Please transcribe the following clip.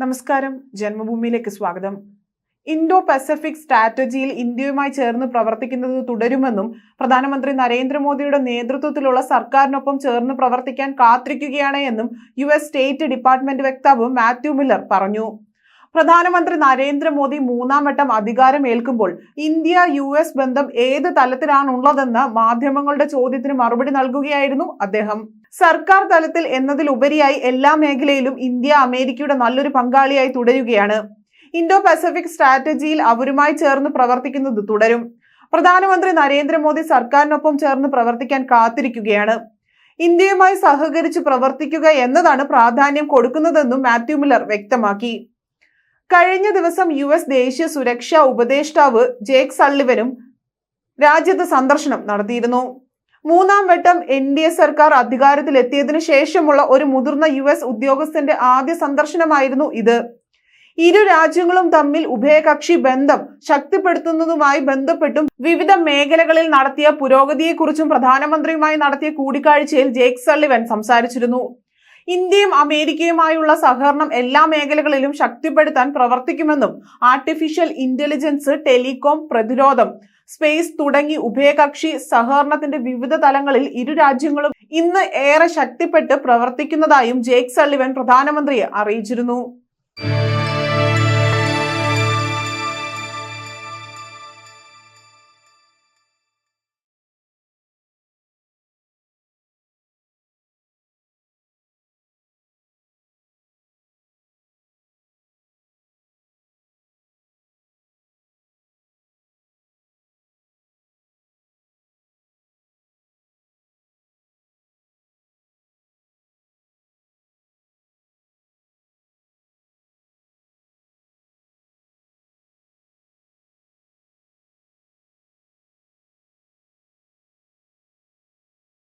നമസ്കാരം, ജന്മഭൂമിയിലേക്ക് സ്വാഗതം. Indo Pacific സ്ട്രാറ്റജിയിൽ ഇന്ത്യയുമായി ചേർന്ന് പ്രവർത്തിക്കുന്നത് തുടരുമെന്നും പ്രധാനമന്ത്രി നരേന്ദ്രമോദിയുടെ നേതൃത്വത്തിലുള്ള സർക്കാരിനൊപ്പം ചേർന്ന് പ്രവർത്തിക്കാൻ കാത്തിരിക്കുകയാണ് എന്നും US സ്റ്റേറ്റ് ഡിപ്പാർട്ട്മെന്റ് വക്താവ് മാത്യു മില്ലർ പറഞ്ഞു. പ്രധാനമന്ത്രി നരേന്ദ്രമോദി മൂന്നാം വട്ടം അധികാരമേൽക്കുമ്പോൾ ഇന്ത്യ US ബന്ധം ഏത് തലത്തിലാണുള്ളതെന്ന മാധ്യമങ്ങളുടെ ചോദ്യത്തിന് മറുപടി നൽകുകയായിരുന്നു അദ്ദേഹം. സർക്കാർ തലത്തിൽ എന്നതിലുപരിയായി എല്ലാ മേഖലയിലും ഇന്ത്യ അമേരിക്കയുടെ നല്ലൊരു പങ്കാളിയായി തുടരുകയാണ്. ഇൻഡോ പസഫിക് സ്ട്രാറ്റജിയിൽ അവരുമായി ചേർന്ന് പ്രവർത്തിക്കുന്നത് തുടരും. പ്രധാനമന്ത്രി നരേന്ദ്രമോദി സർക്കാരിനൊപ്പം ചേർന്ന് പ്രവർത്തിക്കാൻ കാത്തിരിക്കുകയാണ്. ഇന്ത്യയുമായി സഹകരിച്ച് പ്രവർത്തിക്കുക എന്നതാണ് പ്രാധാന്യം കൊടുക്കുന്നതെന്നും മാത്യു മില്ലർ വ്യക്തമാക്കി. കഴിഞ്ഞ ദിവസം US ദേശീയ സുരക്ഷാ ഉപദേഷ്ടാവ് ജേക്ക് സള്ളിവനും രാജ്യത്ത് സന്ദർശനം നടത്തിയിരുന്നു. മൂന്നാം വട്ടം NDA സർക്കാർ അധികാരത്തിലെത്തിയതിനു ശേഷമുള്ള ഒരു മുതിർന്ന US ഉദ്യോഗസ്ഥന്റെ ആദ്യ സന്ദർശനമായിരുന്നു ഇത്. ഇരു രാജ്യങ്ങളും തമ്മിൽ ഉഭയകക്ഷി ബന്ധം ശക്തിപ്പെടുത്തുന്നതുമായി ബന്ധപ്പെട്ടും വിവിധ മേഖലകളിൽ നടത്തിയ പുരോഗതിയെക്കുറിച്ചും പ്രധാനമന്ത്രിയുമായി നടത്തിയ കൂടിക്കാഴ്ചയിൽ ജേക്ക് സള്ളിവൻ സംസാരിച്ചിരുന്നു. ഇന്ത്യയും അമേരിക്കയുമായുള്ള സഹകരണം എല്ലാ മേഖലകളിലും ശക്തിപ്പെടുത്താൻ പ്രവർത്തിക്കുമെന്നും ആർട്ടിഫിഷ്യൽ ഇന്റലിജൻസ്, ടെലികോം, പ്രതിരോധം, സ്പേസ് തുടങ്ങി ഉഭയകക്ഷി സഹകരണത്തിന്റെ വിവിധ തലങ്ങളിൽ ഇരു രാജ്യങ്ങളും ഇന്ന് ഏറെ ശക്തിപ്പെട്ട് പ്രവർത്തിക്കുന്നതായും ജേക്ക് സള്ളിവൻ പ്രധാനമന്ത്രിയെ അറിയിച്ചിരുന്നു.